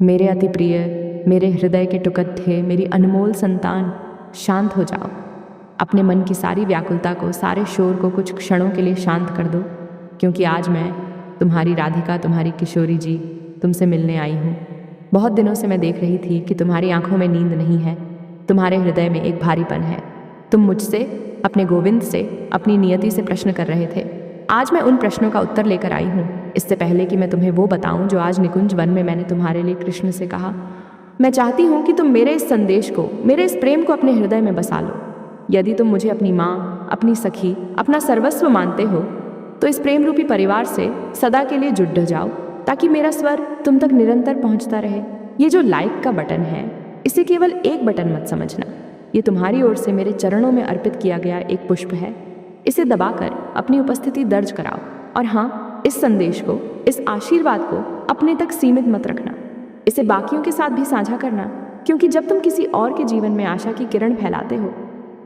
मेरे अति प्रिय, मेरे हृदय के टुकड़े, मेरी अनमोल संतान, शांत हो जाओ। अपने मन की सारी व्याकुलता को, सारे शोर को कुछ क्षणों के लिए शांत कर दो, क्योंकि आज मैं तुम्हारी राधिका, तुम्हारी किशोरी जी तुमसे मिलने आई हूँ। बहुत दिनों से मैं देख रही थी कि तुम्हारी आंखों में नींद नहीं है, तुम्हारे हृदय में एक भारीपन है। तुम मुझसे, अपने गोविंद से, अपनी नियति से प्रश्न कर रहे थे। आज मैं उन प्रश्नों का उत्तर लेकर आई हूँ। इससे पहले कि मैं तुम्हें वो बताऊं जो आज निकुंज वन में मैंने तुम्हारे लिए कृष्ण से कहा, मैं चाहती हूँ कि तुम मेरे इस संदेश को, मेरे इस प्रेम को अपने हृदय में बसा लो। यदि तुम मुझे अपनी माँ, अपनी सखी, अपना सर्वस्व मानते हो, तो इस प्रेम रूपी परिवार से सदा के लिए जुड़ जाओ, ताकि मेरा स्वर तुम तक निरंतर पहुँचता रहे। ये जो लाइक का बटन है, इसे केवल एक बटन मत समझना। ये तुम्हारी ओर से मेरे चरणों में अर्पित किया गया एक पुष्प है। इसे दबाकर अपनी उपस्थिति दर्ज कराओ। और हाँ, इस संदेश को, इस आशीर्वाद को अपने तक सीमित मत रखना। इसे बाकियों के साथ भी साझा करना, क्योंकि जब तुम किसी और के जीवन में आशा की किरण फैलाते हो,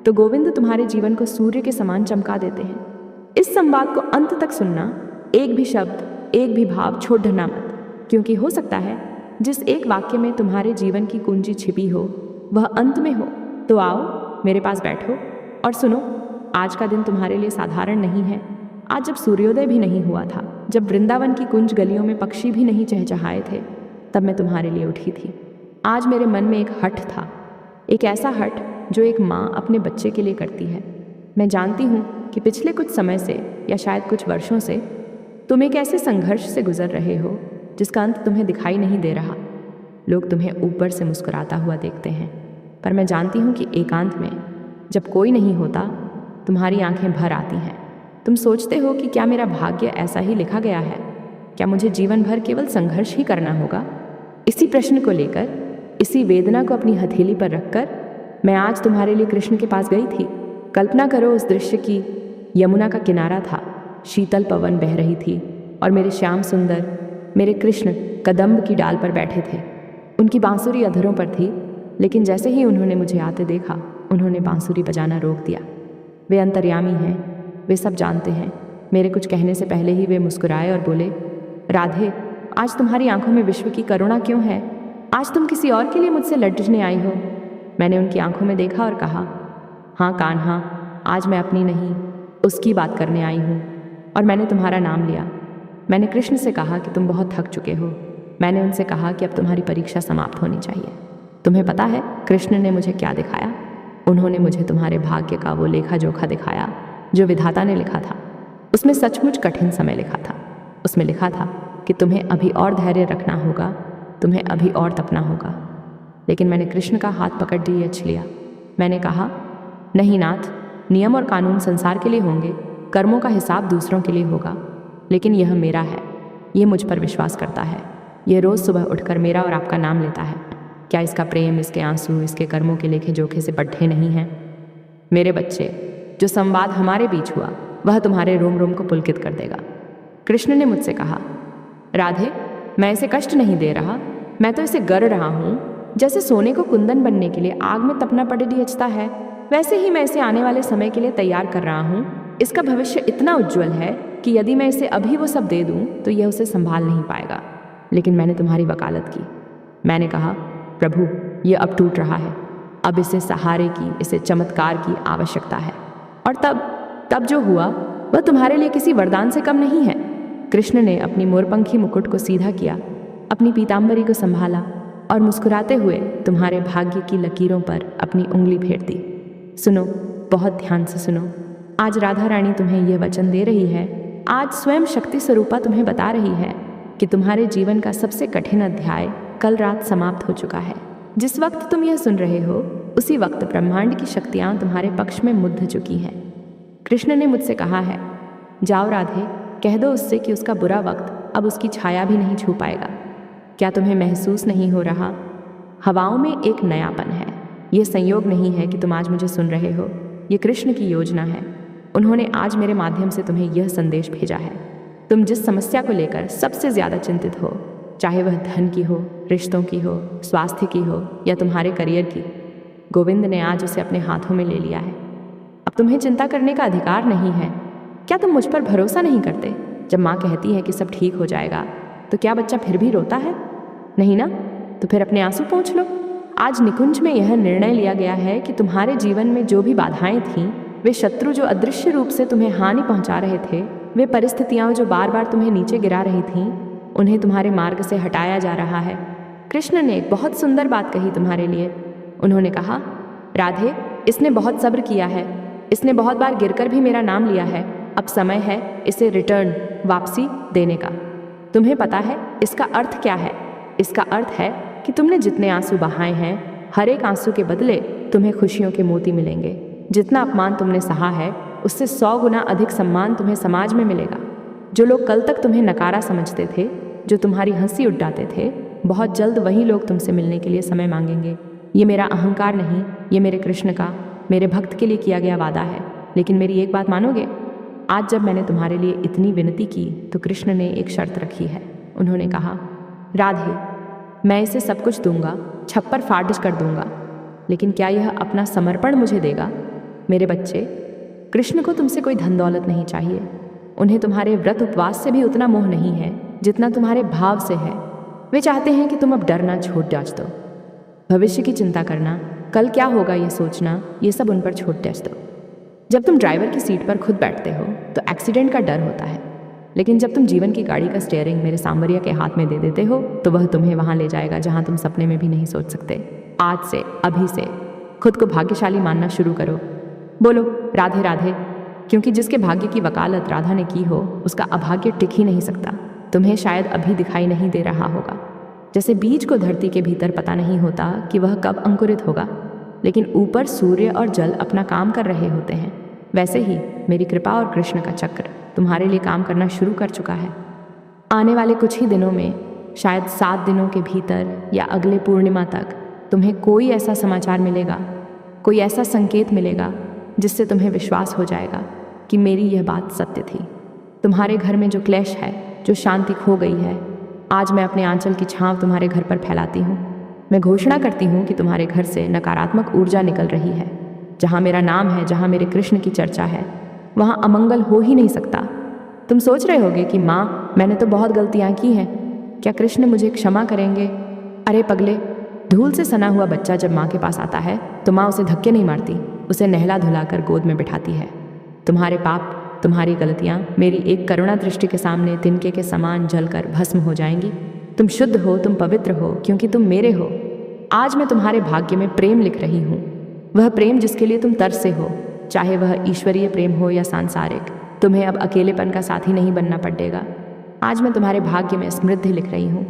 तो गोविंद तुम्हारे जीवन को सूर्य के समान चमका देते हैं। इस संवाद को अंत तक सुनना, एक भी शब्द, एक भी भाव छोड़ना मत, क्योंकि हो सकता है जिस एक वाक्य में तुम्हारे जीवन की कुंजी छिपी हो, वह अंत में हो। तो आओ, मेरे पास बैठो और सुनो। आज का दिन तुम्हारे लिए साधारण नहीं है। आज जब सूर्योदय भी नहीं हुआ था, जब वृंदावन की कुंज गलियों में पक्षी भी नहीं चहचहाए थे, तब मैं तुम्हारे लिए उठी थी। आज मेरे मन में एक हठ था, एक ऐसा हठ जो एक माँ अपने बच्चे के लिए करती है। मैं जानती हूँ कि पिछले कुछ समय से, या शायद कुछ वर्षों से, तुम एक ऐसे संघर्ष से गुजर रहे हो जिसका अंत तुम्हें दिखाई नहीं दे रहा। लोग तुम्हें ऊपर से मुस्कुराता हुआ देखते हैं, पर मैं जानती हूँ कि एकांत में, जब कोई नहीं होता, तुम्हारी आंखें भर आती हैं। तुम सोचते हो कि क्या मेरा भाग्य ऐसा ही लिखा गया है? क्या मुझे जीवन भर केवल संघर्ष ही करना होगा? इसी प्रश्न को लेकर, इसी वेदना को अपनी हथेली पर रखकर मैं आज तुम्हारे लिए कृष्ण के पास गई थी। कल्पना करो उस दृश्य की। यमुना का किनारा था, शीतल पवन बह रही थी, और मेरे श्याम सुंदर, मेरे कृष्ण कदम्ब की डाल पर बैठे थे। उनकी बांसुरी अधरों पर थी, लेकिन जैसे ही उन्होंने मुझे आते देखा, उन्होंने बांसुरी बजाना रोक दिया। वे अंतर्यामी हैं, वे सब जानते हैं। मेरे कुछ कहने से पहले ही वे मुस्कुराए और बोले, राधे, आज तुम्हारी आंखों में विश्व की करुणा क्यों है? आज तुम किसी और के लिए मुझसे लड़ने आई हो? मैंने उनकी आंखों में देखा और कहा, हाँ कान्हा, आज मैं अपनी नहीं, उसकी बात करने आई हूँ। और मैंने तुम्हारा नाम लिया। मैंने कृष्ण से कहा कि तुम बहुत थक चुके हो। मैंने उनसे कहा कि अब तुम्हारी परीक्षा समाप्त होनी चाहिए। तुम्हें पता है कृष्ण ने मुझे क्या दिखाया? उन्होंने मुझे तुम्हारे भाग्य का वो लेखा जोखा दिखाया जो विधाता ने लिखा था। उसमें सचमुच कठिन समय लिखा था। उसमें लिखा था कि तुम्हें अभी और धैर्य रखना होगा, तुम्हें अभी और तपना होगा। लेकिन मैंने कृष्ण का हाथ पकड़ डीएच लिया। मैंने कहा, नहीं नाथ, नियम और कानून संसार के लिए होंगे, कर्मों का हिसाब दूसरों के लिए होगा, लेकिन यह मेरा है। ये मुझ पर विश्वास करता है। यह रोज़ सुबह उठकर मेरा और आपका नाम लेता है। क्या इसका प्रेम, इसके आंसू, इसके कर्मों के लेखे जोखे से बढ़े नहीं हैं? मेरे बच्चे, जो संवाद हमारे बीच हुआ, वह तुम्हारे रोम रोम को पुलकित कर देगा। कृष्ण ने मुझसे कहा, राधे, मैं इसे कष्ट नहीं दे रहा, मैं तो इसे गढ़ रहा हूँ। जैसे सोने को कुंदन बनने के लिए आग में तपना पड़े डियचता है, वैसे ही मैं इसे आने वाले समय के लिए तैयार कर रहा हूँ। इसका भविष्य इतना उज्ज्वल है कि यदि मैं इसे अभी वो सब दे दूँ तो यह उसे संभाल नहीं पाएगा। लेकिन मैंने तुम्हारी वकालत की। मैंने कहा, प्रभु, यह अब टूट रहा है, अब इसे सहारे की, इसे चमत्कार की आवश्यकता है। और तब जो हुआ वह तुम्हारे लिए किसी वरदान से कम नहीं है। कृष्ण ने अपनी मोरपंखी मुकुट को सीधा किया, अपनी पीताम्बरी को संभाला और मुस्कुराते हुए तुम्हारे भाग्य की लकीरों पर अपनी उंगली फेर दी। सुनो, बहुत ध्यान से सुनो। आज राधा रानी तुम्हें यह वचन दे रही है, आज स्वयं शक्ति स्वरूपा तुम्हें बता रही है कि तुम्हारे जीवन का सबसे कठिन अध्याय कल रात समाप्त हो चुका है। जिस वक्त तुम यह सुन रहे हो, उसी वक्त ब्रह्मांड की शक्तियाँ तुम्हारे पक्ष में मुद्ध चुकी हैं। कृष्ण ने मुझसे कहा है, जाओ राधे, कह दो उससे कि उसका बुरा वक्त अब उसकी छाया भी नहीं छू पाएगा। क्या तुम्हें महसूस नहीं हो रहा? हवाओं में एक नयापन है। यह संयोग नहीं है कि तुम आज मुझे सुन रहे हो, ये कृष्ण की योजना है। उन्होंने आज मेरे माध्यम से तुम्हें यह संदेश भेजा है। तुम जिस समस्या को लेकर सबसे ज़्यादा चिंतित हो, चाहे वह धन की हो, रिश्तों की हो, स्वास्थ्य की हो या तुम्हारे करियर की, गोविंद ने आज उसे अपने हाथों में ले लिया है। अब तुम्हें चिंता करने का अधिकार नहीं है। क्या तुम मुझ पर भरोसा नहीं करते? जब माँ कहती है कि सब ठीक हो जाएगा, तो क्या बच्चा फिर भी रोता है? नहीं ना? तो फिर अपने आंसू पोंछ लो। आज निकुंज में यह निर्णय लिया गया है कि तुम्हारे जीवन में जो भी बाधाएं थीं, वे शत्रु जो अदृश्य रूप से तुम्हें हानि पहुंचा रहे थे, वे परिस्थितियां जो बार बार तुम्हें नीचे गिरा रही थीं, उन्हें तुम्हारे मार्ग से हटाया जा रहा है। कृष्ण ने एक बहुत सुंदर बात कही तुम्हारे लिए। उन्होंने कहा, राधे, इसने बहुत सब्र किया है, इसने बहुत बार गिरकर भी मेरा नाम लिया है, अब समय है इसे रिटर्न, वापसी देने का। तुम्हें पता है इसका अर्थ क्या है? इसका अर्थ है कि तुमने जितने आंसू बहाए हैं, हर एक आंसू के बदले तुम्हें खुशियों के मोती मिलेंगे। जितना अपमान तुमने सहा है, उससे 100 गुना अधिक सम्मान तुम्हें समाज में मिलेगा। जो लोग कल तक तुम्हें नकारा समझते थे, जो तुम्हारी हंसी उड़ाते थे, बहुत जल्द वही लोग तुमसे मिलने के लिए समय मांगेंगे। ये मेरा अहंकार नहीं, ये मेरे कृष्ण का, मेरे भक्त के लिए किया गया वादा है। लेकिन मेरी एक बात मानोगे? आज जब मैंने तुम्हारे लिए इतनी विनती की तो कृष्ण ने एक शर्त रखी है। उन्होंने कहा, राधे, मैं इसे सब कुछ दूंगा, छप्पर फाड़ कर दूंगा, लेकिन क्या यह अपना समर्पण मुझे देगा? मेरे बच्चे, कृष्ण को तुमसे कोई धन दौलत नहीं चाहिए। उन्हें तुम्हारे व्रत उपवास से भी उतना मोह नहीं है जितना तुम्हारे भाव से है। वे चाहते हैं कि तुम अब डरना छोड़ जाच दो, भविष्य की चिंता करना, कल क्या होगा ये सोचना, ये सब उन पर छोड़ जाच दो। जब तुम ड्राइवर की सीट पर खुद बैठते हो तो एक्सीडेंट का डर होता है, लेकिन जब तुम जीवन की गाड़ी का स्टीयरिंग मेरे सांवरिया के हाथ में दे देते हो तो वह तुम्हें वहां ले जाएगा जहां तुम सपने में भी नहीं सोच सकते। आज से, अभी से खुद को भाग्यशाली मानना शुरू करो। बोलो राधे राधे, क्योंकि जिसके भाग्य की वकालत राधा ने की हो, उसका अभाग्य टिक ही नहीं सकता। तुम्हें शायद अभी दिखाई नहीं दे रहा होगा, जैसे बीज को धरती के भीतर पता नहीं होता कि वह कब अंकुरित होगा, लेकिन ऊपर सूर्य और जल अपना काम कर रहे होते हैं। वैसे ही मेरी कृपा और कृष्ण का चक्र तुम्हारे लिए काम करना शुरू कर चुका है। आने वाले कुछ ही दिनों में, शायद 7 दिनों के भीतर या अगले पूर्णिमा तक, तुम्हें कोई ऐसा समाचार मिलेगा, कोई ऐसा संकेत मिलेगा जिससे तुम्हें विश्वास हो जाएगा कि मेरी यह बात सत्य थी। तुम्हारे घर में जो क्लेश है, जो शांति खो गई है, आज मैं अपने आंचल की छांव तुम्हारे घर पर फैलाती हूँ। मैं घोषणा करती हूँ कि तुम्हारे घर से नकारात्मक ऊर्जा निकल रही है। जहाँ मेरा नाम है, जहाँ मेरे कृष्ण की चर्चा है, वहाँ अमंगल हो ही नहीं सकता। तुम सोच रहे होगे कि माँ, मैंने तो बहुत गलतियाँ की हैं, क्या कृष्ण मुझे क्षमा करेंगे? अरे पगले, धूल से सना हुआ बच्चा जब माँ के पास आता है तो माँ उसे धक्के नहीं मारती, उसे नहला धुलाकर गोद में बिठाती है। तुम्हारे पाप, तुम्हारी गलतियाँ मेरी एक करुणा दृष्टि के सामने तिनके के समान जलकर भस्म हो जाएंगी। तुम शुद्ध हो, तुम पवित्र हो, क्योंकि तुम मेरे हो। आज मैं तुम्हारे भाग्य में प्रेम लिख रही हूँ, वह प्रेम जिसके लिए तुम तरसे हो, चाहे वह ईश्वरीय प्रेम हो या सांसारिक। तुम्हें अब अकेलेपन का साथी नहीं बनना पड़ेगा। आज मैं तुम्हारे भाग्य में समृद्धि लिख रही हूँ।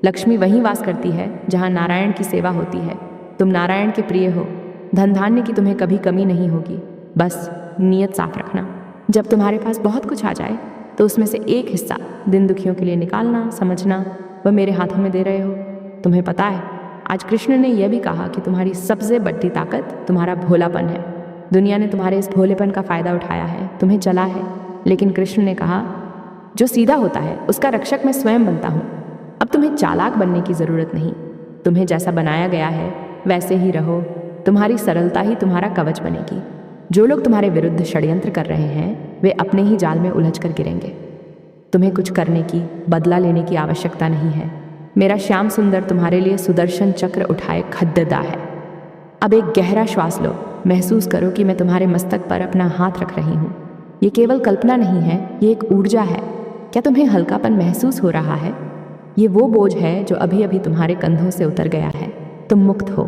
लक्ष्मी वहीं वास करती है जहाँ नारायण की सेवा होती है। तुम नारायण के प्रिय हो। धन धान्य की तुम्हें कभी कमी नहीं होगी। बस नीयत साफ रखना। जब तुम्हारे पास बहुत कुछ आ जाए तो उसमें से एक हिस्सा दिन दुखियों के लिए निकालना, समझना वह मेरे हाथों में दे रहे हो। तुम्हें पता है, आज कृष्ण ने यह भी कहा कि तुम्हारी सबसे बड़ी ताकत तुम्हारा भोलापन है। दुनिया ने तुम्हारे इस भोलेपन का फायदा उठाया है, तुम्हें चला है, लेकिन कृष्ण ने कहा, जो सीधा होता है उसका रक्षक मैं स्वयं बनता हूँ। अब तुम्हें चालाक बनने की जरूरत नहीं। तुम्हें जैसा बनाया गया है वैसे ही रहो। तुम्हारी सरलता ही तुम्हारा कवच बनेगी। जो लोग तुम्हारे विरुद्ध षड्यंत्र कर रहे हैं वे अपने ही जाल में उलझ कर गिरेंगे। तुम्हें कुछ करने की, बदला लेने की आवश्यकता नहीं है। मेरा श्याम सुंदर तुम्हारे लिए सुदर्शन चक्र उठाए खड्डदा है। अब एक गहरा श्वास लो, महसूस करो कि मैं तुम्हारे मस्तक पर अपना हाथ रख रही हूँ। ये केवल कल्पना नहीं है, ये एक ऊर्जा है। क्या तुम्हें हल्कापन महसूस हो रहा है? ये वो बोझ है जो अभी अभी तुम्हारे कंधों से उतर गया है। तुम मुक्त हो,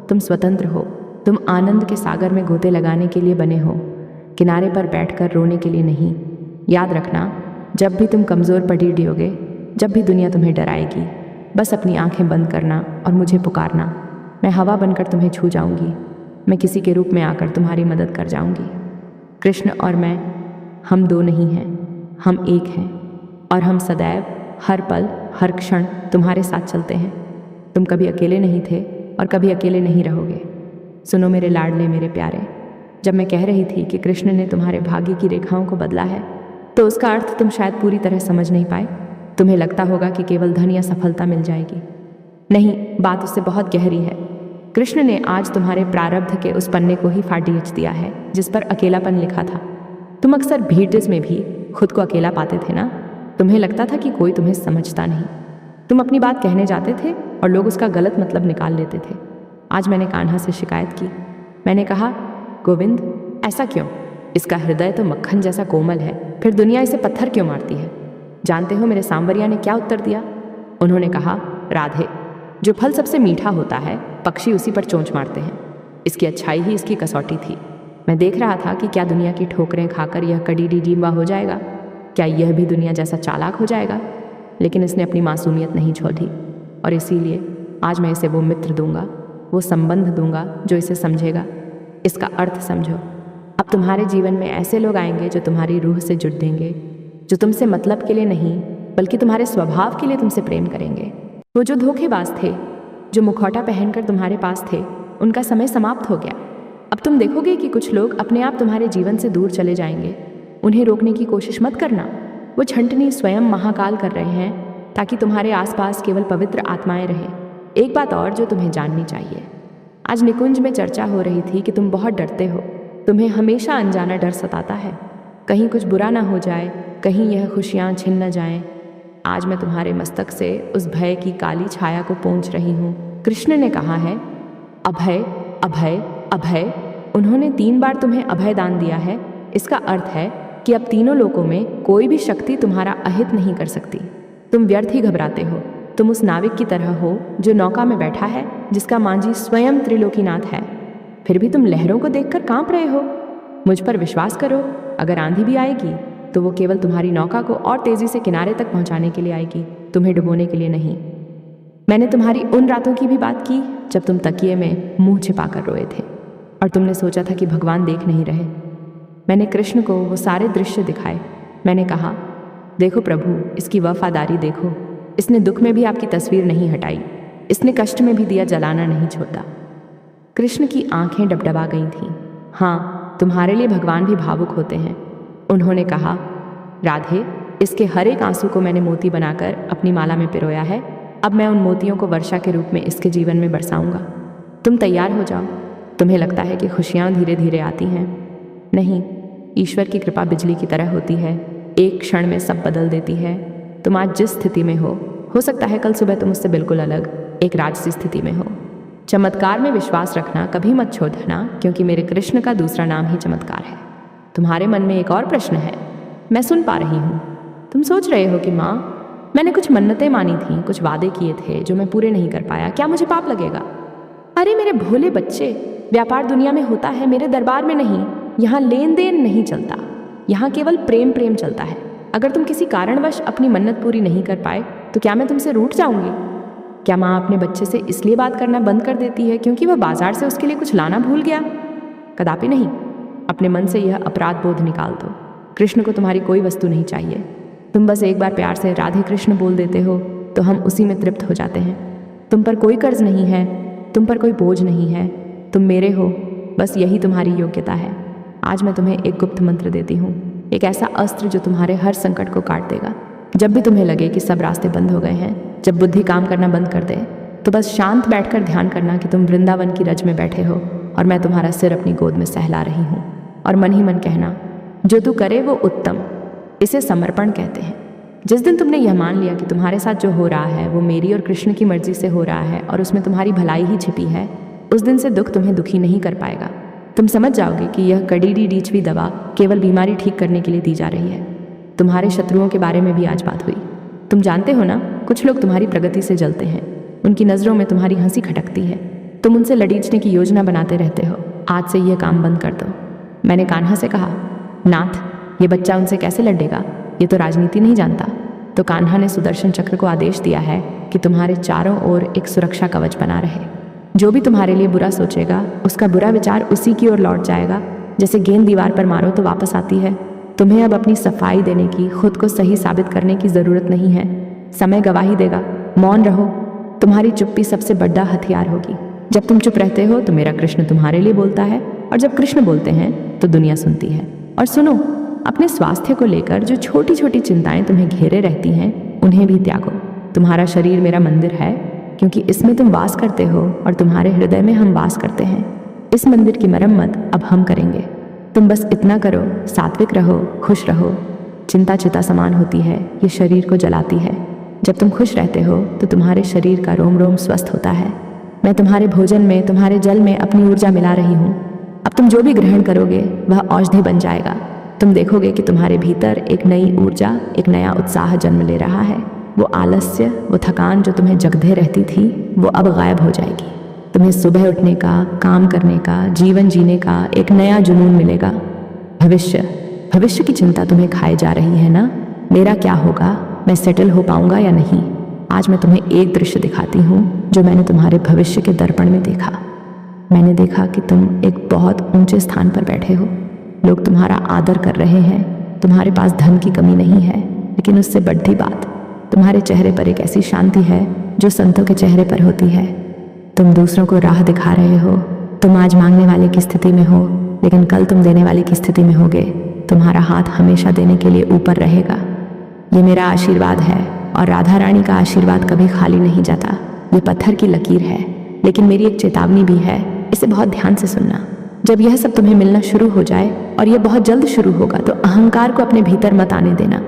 तुम स्वतंत्र हो, तुम आनंद के सागर में गोते लगाने के लिए बने हो, किनारे पर बैठकर रोने के लिए नहीं। याद रखना, जब भी तुम कमज़ोर पड़ी डियोगे, जब भी दुनिया तुम्हें डराएगी, बस अपनी आंखें बंद करना और मुझे पुकारना। मैं हवा बनकर तुम्हें छू जाऊंगी। मैं किसी के रूप में आकर तुम्हारी मदद कर जाऊंगी। कृष्ण और मैं, हम दो नहीं हैं, हम एक हैं, और हम सदैव, हर पल, हर क्षण तुम्हारे साथ चलते हैं। तुम कभी अकेले नहीं थे और कभी अकेले नहीं रहोगे। सुनो मेरे लाडले, मेरे प्यारे, जब मैं कह रही थी कि कृष्ण ने तुम्हारे भाग्य की रेखाओं को बदला है, तो उसका अर्थ तुम शायद पूरी तरह समझ नहीं पाए। तुम्हें लगता होगा कि केवल धन या सफलता मिल जाएगी। नहीं, बात उससे बहुत गहरी है। कृष्ण ने आज तुम्हारे प्रारब्ध के उस पन्ने को ही फाड़ीच दिया है जिस पर अकेलापन लिखा था। तुम अक्सर भीड़ में भी खुद को अकेला पाते थे ना। तुम्हें लगता था कि कोई तुम्हें समझता नहीं। तुम अपनी बात कहने जाते थे और लोग उसका गलत मतलब निकाल लेते थे। आज मैंने कान्हा से शिकायत की। मैंने कहा, गोविंद, ऐसा क्यों? इसका हृदय तो मक्खन जैसा कोमल है, फिर दुनिया इसे पत्थर क्यों मारती है? जानते हो मेरे सांवरिया ने क्या उत्तर दिया? उन्होंने कहा, राधे, जो फल सबसे मीठा होता है पक्षी उसी पर चोंच मारते हैं। इसकी अच्छाई ही इसकी कसौटी थी। मैं देख रहा था कि क्या दुनिया की ठोकरें खाकर यह कड़ीडी जीवा हो जाएगा, क्या यह भी दुनिया जैसा चालाक हो जाएगा? लेकिन इसने अपनी मासूमियत नहीं छोड़ी और इसीलिए आज मैं इसे वो मित्र दूंगा, वो संबंध दूंगा जो इसे समझेगा। इसका अर्थ समझो। अब तुम्हारे जीवन में ऐसे लोग आएंगे जो तुम्हारी रूह से जुड़ देंगे, जो तुमसे मतलब के लिए नहीं बल्कि तुम्हारे स्वभाव के लिए तुमसे प्रेम करेंगे। वो जो धोखेबाज थे, जो मुखौटा पहनकर तुम्हारे पास थे, उनका समय समाप्त हो गया। अब तुम देखोगे कि कुछ लोग अपने आप तुम्हारे जीवन से दूर चले जाएंगे। उन्हें रोकने की कोशिश मत करना। वो छंटनी स्वयं महाकाल कर रहे हैं ताकि तुम्हारे आसपास केवल पवित्र आत्माएं रहें। एक बात और जो तुम्हें जाननी चाहिए, आज निकुंज में चर्चा हो रही थी कि तुम बहुत डरते हो। तुम्हें हमेशा अनजाना डर सताता है, कहीं कुछ बुरा ना हो जाए, कहीं यह खुशियाँ छिन न जाएं। आज मैं तुम्हारे मस्तक से उस भय की काली छाया को पोंछ रही हूँ। कृष्ण ने कहा है, अभय अभय अभय। उन्होंने 3 बार तुम्हें अभय दान दिया है। इसका अर्थ है कि अब तीनों लोकों में कोई भी शक्ति तुम्हारा अहित नहीं कर सकती। तुम व्यर्थ ही घबराते हो। तुम उस नाविक की तरह हो जो नौका में बैठा है, जिसका मांझी स्वयं त्रिलोकीनाथ है। फिर भी तुम लहरों को देखकर कांप रहे हो। मुझ पर विश्वास करो, अगर आंधी भी आएगी तो वो केवल तुम्हारी नौका को और तेजी से किनारे तक पहुंचाने के लिए आएगी, तुम्हें डुबोने के लिए नहीं। मैंने तुम्हारी उन रातों की भी बात की जब तुम तकिए में मुंह छिपाकर रोए थे और तुमने सोचा था कि भगवान देख नहीं रहे। मैंने कृष्ण को वो सारे दृश्य दिखाए। मैंने कहा, देखो प्रभु, इसकी वफादारी देखो। इसने दुख में भी आपकी तस्वीर नहीं हटाई, इसने कष्ट में भी दिया जलाना नहीं छोड़ा। कृष्ण की आंखें डबडबा गई थीं। हाँ, तुम्हारे लिए भगवान भी भावुक होते हैं। उन्होंने कहा, राधे, इसके हर एक आंसू को मैंने मोती बनाकर अपनी माला में पिरोया है। अब मैं उन मोतियों को वर्षा के रूप में इसके जीवन में बरसाऊंगा। तुम तैयार हो जाओ। तुम्हें लगता है कि खुशियाँ धीरे धीरे आती हैं? नहीं, ईश्वर की कृपा बिजली की तरह होती है, एक क्षण में सब बदल देती है। तुम आज जिस स्थिति में हो सकता है कल सुबह तुम उससे बिल्कुल अलग एक राजसी स्थिति में हो। चमत्कार में विश्वास रखना कभी मत छोड़ना, क्योंकि मेरे कृष्ण का दूसरा नाम ही चमत्कार है। तुम्हारे मन में एक और प्रश्न है, मैं सुन पा रही हूँ। तुम सोच रहे हो कि माँ, मैंने कुछ मन्नतें मानी थीं, कुछ वादे किए थे जो मैं पूरे नहीं कर पाया, क्या मुझे पाप लगेगा? अरे मेरे भोले बच्चे, व्यापार दुनिया में होता है, मेरे दरबार में नहीं। यहाँ लेन देन नहीं चलता, यहाँ केवल प्रेम प्रेम चलता है। अगर तुम किसी कारणवश अपनी मन्नत पूरी नहीं कर पाए तो क्या मैं तुमसे रूठ जाऊंगी? क्या माँ अपने बच्चे से इसलिए बात करना बंद कर देती है क्योंकि वह बाजार से उसके लिए कुछ लाना भूल गया? कदापि नहीं। अपने मन से यह अपराध बोध निकाल दो। कृष्ण को तुम्हारी कोई वस्तु नहीं चाहिए। तुम बस एक बार प्यार से राधे कृष्ण बोल देते हो तो हम उसी में तृप्त हो जाते हैं। तुम पर कोई कर्ज नहीं है, तुम पर कोई बोझ नहीं है, तुम मेरे हो, बस यही तुम्हारी योग्यता है। आज मैं तुम्हें एक गुप्त मंत्र देती हूँ, एक ऐसा अस्त्र जो तुम्हारे हर संकट को काट देगा। जब भी तुम्हें लगे कि सब रास्ते बंद हो गए हैं, जब बुद्धि काम करना बंद कर दे, तो बस शांत बैठकर ध्यान करना कि तुम वृंदावन की रज में बैठे हो और मैं तुम्हारा सिर अपनी गोद में सहला रही हूँ, और मन ही मन कहना, जो तू करे वो उत्तम। इसे समर्पण कहते हैं। जिस दिन तुमने यह मान लिया कि तुम्हारे साथ जो हो रहा है वो मेरी और कृष्ण की मर्जी से हो रहा है और उसमें तुम्हारी भलाई ही छिपी है, उस दिन से दुख तुम्हें दुखी नहीं कर पाएगा। तुम समझ जाओगे कि यह कड़ीडी डीचवी दवा केवल बीमारी ठीक करने के लिए दी जा रही है। तुम्हारे शत्रुओं के बारे में भी आज बात हुई। तुम जानते हो ना, कुछ लोग तुम्हारी प्रगति से जलते हैं, उनकी नज़रों में तुम्हारी हंसी खटकती है। तुम उनसे लड़ीचने की योजना बनाते रहते हो। आज से यह काम बंद कर दो। मैंने कान्हा से कहा, नाथ, ये बच्चा उनसे कैसे लड़ेगा, ये तो राजनीति नहीं जानता। तो कान्हा ने सुदर्शन चक्र को आदेश दिया है कि तुम्हारे चारों ओर एक सुरक्षा कवच बना रहे। जो भी तुम्हारे लिए बुरा सोचेगा उसका बुरा विचार उसी की ओर लौट जाएगा। जैसे गेंद दीवार पर मारो तो वापस आती है। तुम्हें अब अपनी सफाई देने की, खुद को सही साबित करने की जरूरत नहीं है। समय गवाही देगा। मौन रहो। तुम्हारी चुप्पी सबसे बड़ा हथियार होगी। जब तुम चुप रहते हो तो मेरा कृष्ण तुम्हारे लिए बोलता है, और जब कृष्ण बोलते हैं तो दुनिया सुनती है। और सुनो, अपने स्वास्थ्य को लेकर जो छोटी छोटी चिंताएं तुम्हें घेरे रहती हैं, उन्हें भी त्यागो। तुम्हारा शरीर मेरा मंदिर है, क्योंकि इसमें तुम वास करते हो और तुम्हारे हृदय में हम वास करते हैं। इस मंदिर की मरम्मत अब हम करेंगे। तुम बस इतना करो, सात्विक रहो, खुश रहो। चिंता चिता समान होती है, ये शरीर को जलाती है। जब तुम खुश रहते हो तो तुम्हारे शरीर का रोम रोम स्वस्थ होता है। मैं तुम्हारे भोजन में, तुम्हारे जल में अपनी ऊर्जा मिला रही हूँ। अब तुम जो भी ग्रहण करोगे वह औषधि बन जाएगा। तुम देखोगे कि तुम्हारे भीतर एक नई ऊर्जा, एक नया उत्साह जन्म ले रहा है। वो आलस्य, वो थकान जो तुम्हें जगदे रहती थी, वो अब गायब हो जाएगी। तुम्हें सुबह उठने का, काम करने का, जीवन जीने का एक नया जुनून मिलेगा। भविष्य की चिंता तुम्हें खाए जा रही है ना? मेरा क्या होगा, मैं सेटल हो पाऊंगा या नहीं? आज मैं तुम्हें एक दृश्य दिखाती हूँ जो मैंने तुम्हारे भविष्य के दर्पण में देखा। मैंने देखा कि तुम एक बहुत ऊंचे स्थान पर बैठे हो। लोग तुम्हारा आदर कर रहे हैं। तुम्हारे पास धन की कमी नहीं है, लेकिन उससे बढ़ती बात, तुम्हारे चेहरे पर एक ऐसी शांति है जो संतों के चेहरे पर होती है। तुम दूसरों को राह दिखा रहे हो। तुम आज मांगने वाले की स्थिति में हो, लेकिन कल तुम देने वाले की स्थिति में होगे। तुम्हारा हाथ हमेशा देने के लिए ऊपर रहेगा। ये मेरा आशीर्वाद है, और राधा रानी का आशीर्वाद कभी खाली नहीं जाता। ये पत्थर की लकीर है, लेकिन मेरी एक चेतावनी भी है। इसे बहुत ध्यान से सुनना। जब यह सब तुम्हें मिलना शुरू हो जाए, और यह बहुत जल्द शुरू होगा, तो अहंकार को अपने भीतर मत आने देना।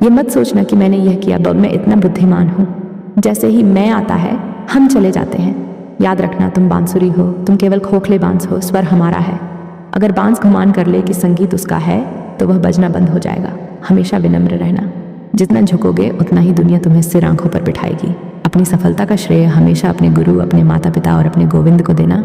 ये मत सोचना कि मैंने यह किया, मैं इतना बुद्धिमान हूँ। जैसे ही मैं आता है, हम चले जाते हैं। याद रखना, तुम बांसुरी हो, तुम केवल खोखले बांस हो, स्वर हमारा है। अगर बांस घुमान कर ले कि संगीत उसका है, तो वह बजना बंद हो जाएगा। हमेशा विनम्र रहना। जितना झुकोगे उतना ही दुनिया तुम्हें सिर आंखों पर बिठाएगी। अपनी सफलता का श्रेय हमेशा अपने गुरु, अपने माता पिता और अपने गोविंद को देना।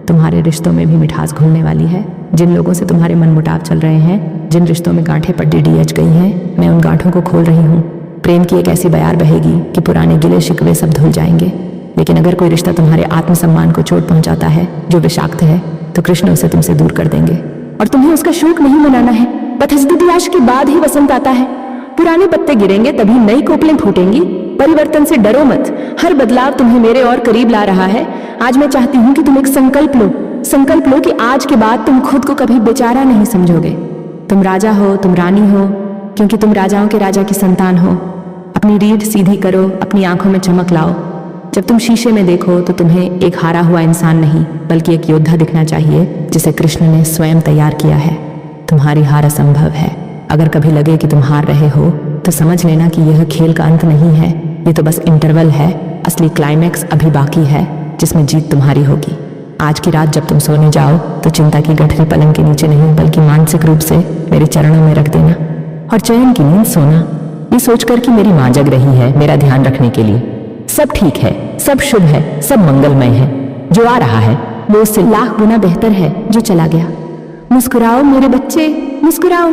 तुम्हारे रिश्तों में भी मिठास घुलने वाली है। जिन लोगों से तुम्हारे मनमुटाव चल रहे हैं, जिन रिश्तों में गांठें पट्टी डीएच गई हैं, मैं उन गांठों को खोल रही हूँ। प्रेम की एक ऐसी बयार बहेगी कि पुराने गिले शिकवे सब धुल जाएंगे। लेकिन अगर कोई रिश्ता तुम्हारे आत्मसम्मान को चोट पहुंचाता है, जो विषाक्त है, तो कृष्ण उसे तुमसे दूर कर देंगे। और तुम्हें उसका शोक नहीं मनाना है। पथस्दित्याश के बाद ही वसंत आता है। पुराने पत्ते गिरेंगे, तभी नई कोपलें फूटेंगी। परिवर्तन से डरो मत। हर बदलाव तुम्हें मेरे और करीब ला रहा है। आज मैं चाहती हूँ कि तुम एक संकल्प लो कि आज के बाद तुम खुद को कभी बेचारा नहीं समझोगे। तुम राजा हो, तुम रानी हो, क्योंकि तुम राजाओं के राजा की संतान हो। अपनी रीढ़ सीधी करो, अपनी आंखों में चमक लाओ। जब तुम शीशे में देखो तो तुम्हें एक हारा हुआ इंसान नहीं, बल्कि एक योद्धा दिखना चाहिए, जिसे कृष्ण ने स्वयं तैयार किया है। तुम्हारी हार असंभव है। अगर कभी लगे कि तुम हार रहे हो, तो समझ लेना कि यह खेल का अंत नहीं है। ये तो बस इंटरवल है। असली क्लाइमैक्स अभी बाकी है, जिसमें जीत तुम्हारी होगी। आज की रात जब तुम सोने जाओ, तो चिंता की गठरी पलंग के नीचे नहीं, बल्कि मानसिक रूप से मेरे चरणों में रख देना। और चैन की नींद सोना, ये सोचकर कि मेरी माँ जग रही है मेरा ध्यान रखने के लिए। सब ठीक है, सब शुभ है, सब मंगलमय है। जो आ रहा है वो उससे लाख गुना बेहतर है जो चला गया। मुस्कुराओ मेरे बच्चे, मुस्कुराओ,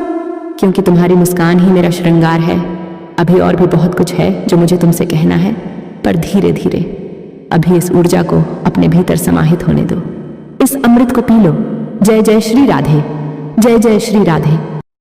क्योंकि तुम्हारी मुस्कान ही मेरा श्रृंगार है। अभी और भी बहुत कुछ है जो मुझे तुमसे कहना है, पर धीरे धीरे। अभी इस ऊर्जा को अपने भीतर समाहित होने दो। इस अमृत को पी लो। जय जय श्री राधे, जय जय श्री राधे।